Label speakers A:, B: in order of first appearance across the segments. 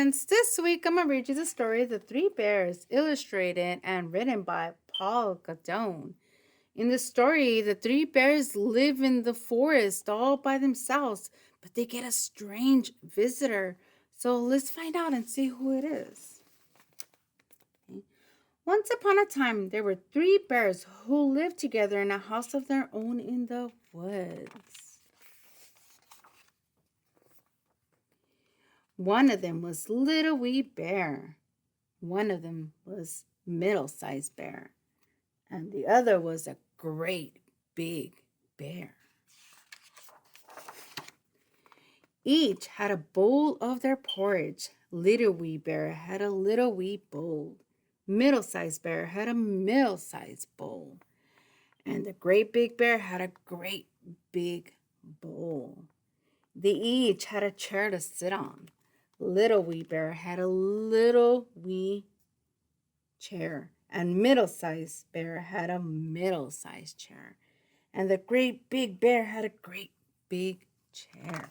A: friends. This week I'm going to read you the story The Three Bears, illustrated and written by Paul Galdone. In the story, the three bears live in the forest all by themselves, but they get a strange visitor. So let's find out and see who it is. Okay. Once upon a time, there were three bears who lived together in a house of their own in the woods. One of them was Little Wee Bear. One of them was Middle-sized Bear. And the other was a great big bear. Each had a bowl of their porridge. Little Wee Bear had a little wee bowl. Middle-sized Bear had a middle-sized bowl. And the great big bear had a great big bowl. They each had a chair to sit on. Little Wee Bear had a little wee chair, and Middle-sized Bear had a middle-sized chair, and the great big bear had a great big chair.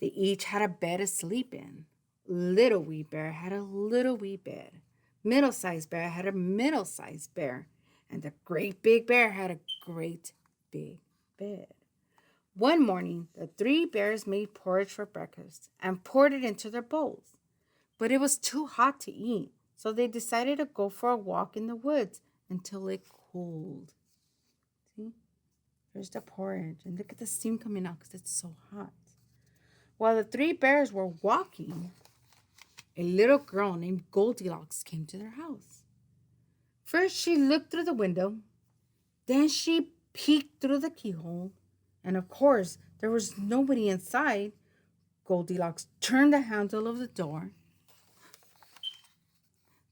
A: They each had a bed to sleep in. Little Wee Bear had a little wee bed. Middle-sized Bear had a middle-sized bear, and the great big bear had a great big bed. One morning, the three bears made porridge for breakfast and poured it into their bowls. But it was too hot to eat, so they decided to go for a walk in the woods until it cooled. See? There's the porridge, and look at the steam coming out because it's so hot. While the three bears were walking, a little girl named Goldilocks came to their house. First, she looked through the window. Then she peeked through the keyhole. And of course, there was nobody inside. Goldilocks turned the handle of the door.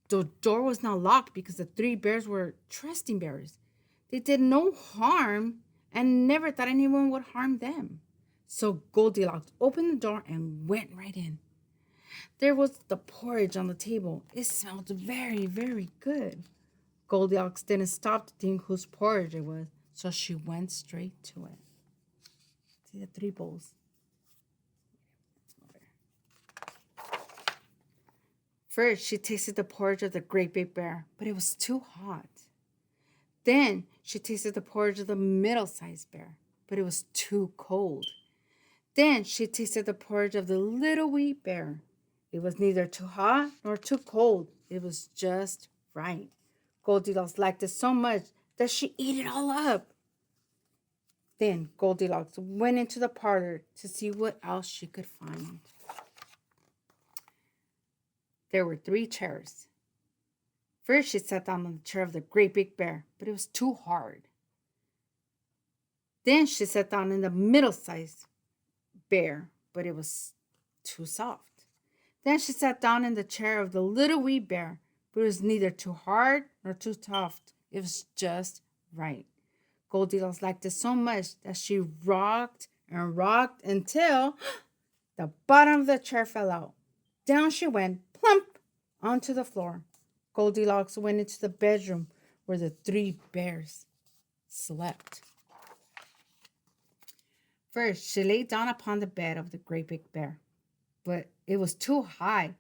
A: The door was not locked because the three bears were trusting bears. They did no harm and never thought anyone would harm them. So Goldilocks opened the door and went right in. There was the porridge on the table. It smelled very, very good. Goldilocks didn't stop to think whose porridge it was, so she went straight to it. See the three bowls? First, she tasted the porridge of the great big bear, but it was too hot. Then she tasted the porridge of the middle-sized bear, but it was too cold. Then she tasted the porridge of the little wee bear. It was neither too hot nor too cold. It was just right. Goldilocks liked it so much that she ate it all up. Then Goldilocks went into the parlor to see what else she could find. There were three chairs. First, she sat down on the chair of the great big bear, but it was too hard. Then she sat down in the middle-sized bear, but it was too soft. Then she sat down in the chair of the little wee bear, but it was neither too hard nor too soft. It was just right. Goldilocks liked it so much that she rocked and rocked until the bottom of the chair fell out. Down she went, plump, onto the floor. Goldilocks went into the bedroom where the three bears slept. First, she lay down upon the bed of the great big bear, but it was too high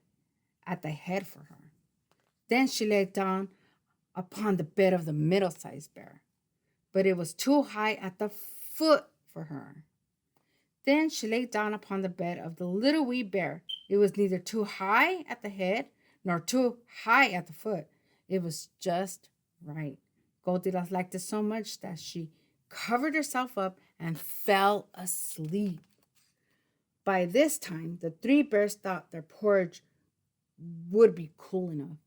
A: at the head for her. Then she lay down upon the bed of the middle-sized bear, but it was too high at the foot for her. Then she lay down upon the bed of the little wee bear. It was neither too high at the head nor too high at the foot. It was just right. Goldilocks liked it so much that she covered herself up and fell asleep. By this time, the three bears thought their porridge would be cool enough,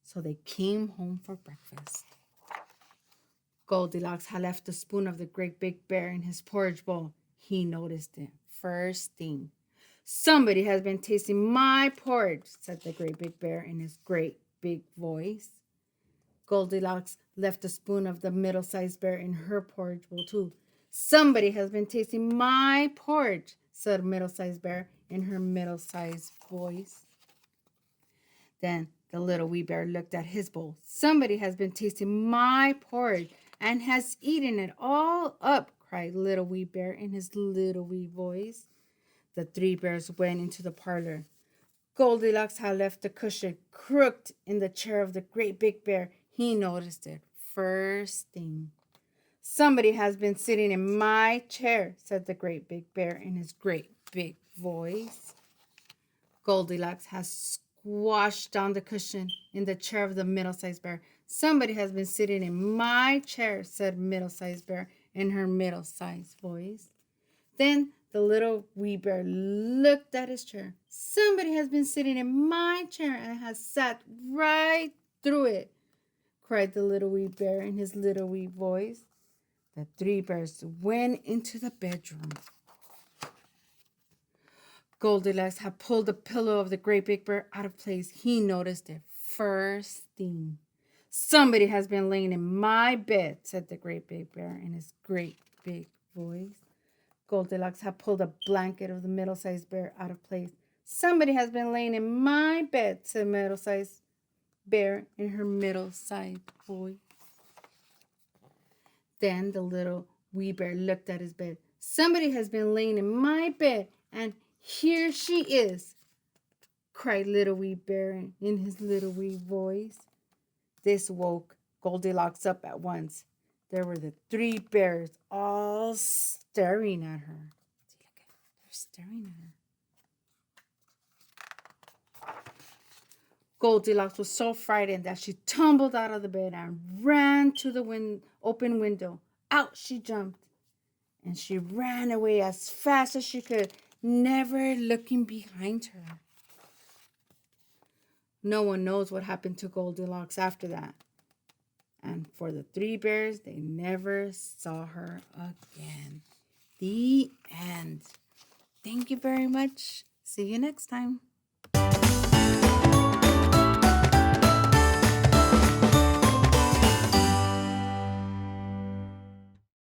A: so they came home for breakfast. Goldilocks had left the spoon of the great big bear in his porridge bowl. He noticed it first thing. "Somebody has been tasting my porridge," said the great big bear in his great big voice. Goldilocks left the spoon of the middle-sized bear in her porridge bowl too. "Somebody has been tasting my porridge," said middle-sized bear in her middle-sized voice. Then the little wee bear looked at his bowl. "Somebody has been tasting my porridge and has eaten it all up," cried little wee bear in his little wee voice. The three bears went into the parlor. Goldilocks had left the cushion crooked in the chair of the great big bear. He noticed it first thing. Somebody has been sitting in my chair, said the great big bear in his great big voice. Goldilocks has squashed down the cushion in the chair of the middle-sized bear. Somebody has been sitting in my chair, said middle-sized bear in her middle-sized voice. Then the little wee bear looked at his chair. Somebody has been sitting in my chair and has sat right through it, cried the little wee bear in his little wee voice. The three bears went into the bedroom. Goldilocks had pulled the pillow of the great big bear out of place. He noticed it first thing. Somebody has been laying in my bed, said the great big bear in his great big voice. Goldilocks had pulled a blanket of the middle-sized bear out of place. Somebody has been laying in my bed, said middle-sized bear in her middle-sized voice. Then the little wee bear looked at his bed. Somebody has been laying in my bed, and here she is, cried little wee bear in his little wee voice. This woke Goldilocks up at once. There were the three bears all staring at her. See, look at it. They're staring at her. Goldilocks was so frightened that she tumbled out of the bed and ran to the open window. Out she jumped, and she ran away as fast as she could, never looking behind her. No one knows what happened to Goldilocks after that. And for the three bears, they never saw her again. The end. Thank you very much. See you next time.